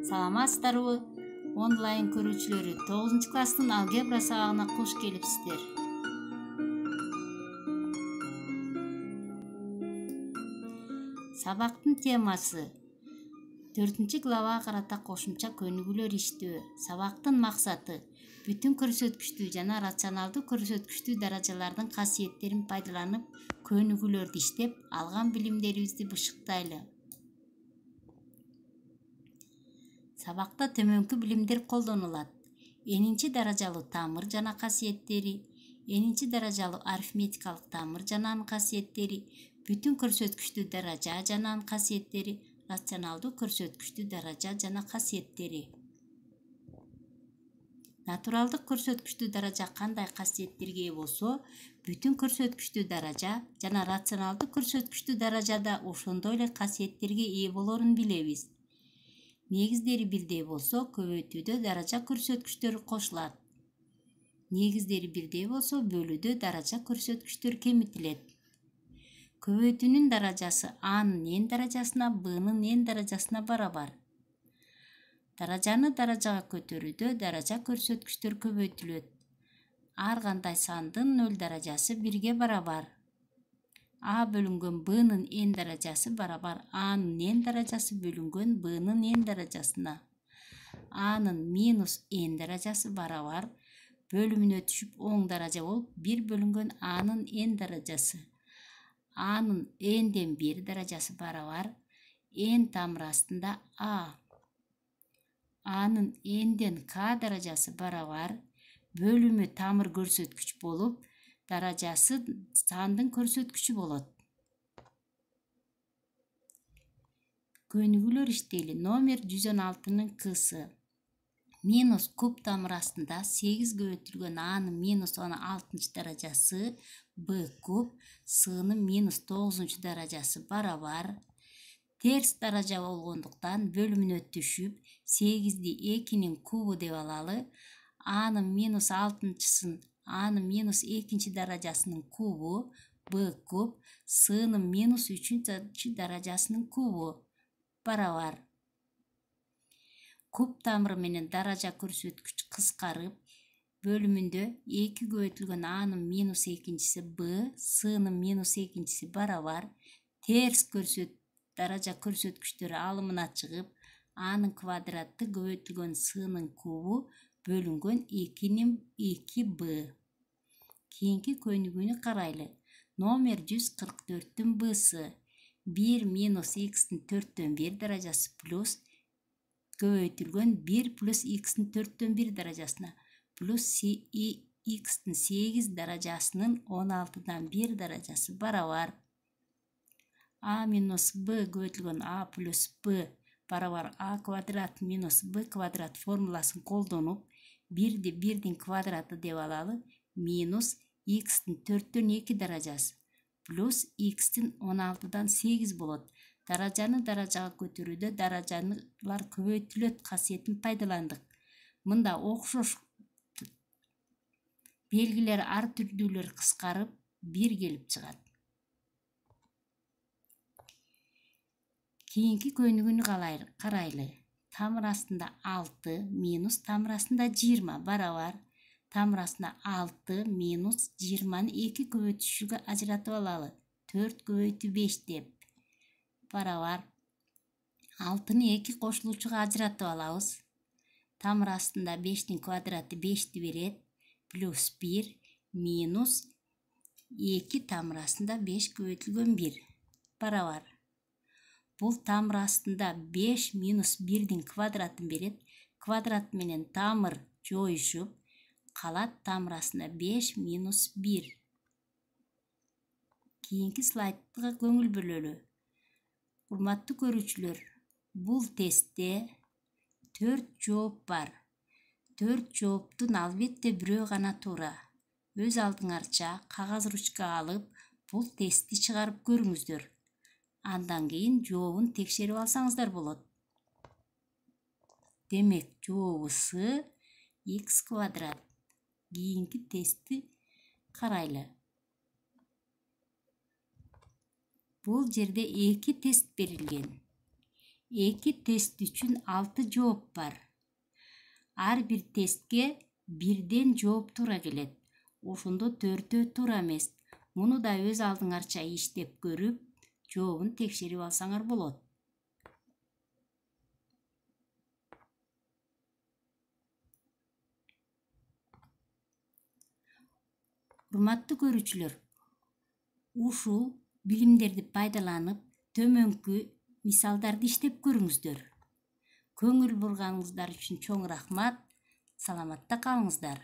Саламатсыздарбы? Онлайн көрүүчүлөрү 9 класстын алгебра сабагына кош келипсиздер. Сабактын темасы 4-главага карата кошумча көнүгүүлөр иштөө. Сабактын максаты бүтүн көрсөткүчтүү жана рационалдуу көрсөткүчтүү даражалардын касиеттерин пайдаланып, көнүгүүлөрдү иштеп, алган билимдерибизди бышыктайлы. Сабакта төмөнкү билимдер колдонулат. Энинчи даражалуу тамыр жана касиеттери, энинчи даражалуу арифметикалык тамыр жана анын касиеттери, бүтүн көрсөткүчтүү даража жана анын касиеттери, рационалдуу көрсөткүчтүү даража жана касиеттери. Натуралдык көрсөткүчтүү даража кандай касиеттерге ээ болсо, бүтүн көрсөткүчтүү даража жана рационалдуу көрсөткүчтүү даражада ошондой эле касиеттерге ээ болорун билебиз. Негиздери бирдей болсо, көбөйтүүдө даража көрсөткүчтөрү кошулат. Негиздери бирдей болсо, бөлүүдө даража көрсөткүчтөр кемитилет. Көбөйтүүнүн даражасы A'нын n даражасына, B'нын n даражасына барабар. Даражаны даражага көтөрүүдө даража көрсөткүчтөр көбөйтүлөт. Ар кандай сандын 0 даражасы 1-ге барабар. А бөлүнгөн B'нын n даражасы барабар A'нын n даражасы бөлүнгөн B'нын n даражасына. A'нын минус n даражасы барабар бөлүмүнө түшүп оң даража болуп 1 бөлүнгөн A'нын n даражасы. A'нын n'ден 1 даражасы барабар n тамыр астында А. A'нын n'ден k даражасы барабар бөлүмү тамыр көрсөткүч болуп, даражасы сандын көрсөткүчү болот. Көнүгүүлөр иштейли. Номер 116-нын кысы. Минус куб тамыр астында 8 көбөйтүлгөн A'нын минус 16 даражасы B куб, S'нын минус 9 даражасы барабар. Терс даража болгондуктан бөлүмүнө түшүп 8-ди 2-нин кубу деп алалы. A'нын минус 6-сын A'нын минус 2 даражасынын кубу B куб, S'нын минус 3 даражасынын кубу барабар. Куб тамыры менен даража көрсөткүч кыскарып, бөлүмүндө 2 көбөйтүлгөн A'нын минус 2-си B, S'нын минус 2-си барабар. Терс даража көрсөткүчтөрү алымына чыгып, A'нын квадраты көбөйтүлгөн S'нын кубу бөлүнгөн 2-нин 2B. Кийинки көнүгүүнү карайлы. Номер 144-түн B'сы 1 минус x'тин 4-төн 1 даражасы плюс көбөйтүлгөн 1 плюс x'тин 4-төн 1 даражасына плюс x'тин 8 даражасынын 16-дан 1 даражасы барабар. А минус B көбөйтүлгөн А плюс B барабар А квадрат минус B квадрат формуласын колдонуп, 1-ди 1-дин квадраты деп алалы, минус x'тин 4-төн 2 даражасы плюс x'тин 16-дан 8 болот. Даражаны даражага көтөрүүдө даражалар көбөйтүлөт касиетин пайдаландык. Мында окшош белгилер ар түрдүүлөр кыскарып 1 келип чыгат. Кийинки көнүгүүнү карайлы. Тамыр астында 6 минус тамыр астында 20 барабар. Тамыр астында 6 минус 20-ны 2 көбөйтүшүгө ажыратып алалы. 4 көбөйтүү 5 деп барабар. 6-ны 2 кошулуучуга ажыратып алабыз. Тамыр астында 5-тин квадраты 5-ти берет. Плюс 1 минус 2 тамыр астында 5 көбөйтүлгөн 1 барабар. Бул тамыр астында 5 минус 1-дин квадратын берет. Квадрат менен тамыр жоюшуп, калат тамыр астында 5 минус 1. Кийинки слайдга көңүл бөлөлү. Урматтуу көрүүчүлөр, бул тестте 4 жооп бар. 4 жооптун албетте бирөө гана туура. Өз алдыңарча кагаз ручка алып, бул тестти чыгарып көрүңүздөр. Андан кийин жообун текшерип алсаңыздар болот. Демек, жообу С x квадрат. Кийинки тестти карайлы. Бул жерде 2 тест берилген. 2 тест үчүн 6 жооп бар. Ар бир тестке бирден жооп туура келет. Ошондо 4 туура эмес. Муну да өз алдыңарча иштеп көрүп, жообун текшерип алсаңар болот. Урматтуу көрүүчүлөр, ушул билимдерди пайдаланып, төмөнкү мисалдарды иштеп көрүңүздөр. Көңүл бурганыңыздар үчүн чоң рахмат. Саламатта калыңыздар.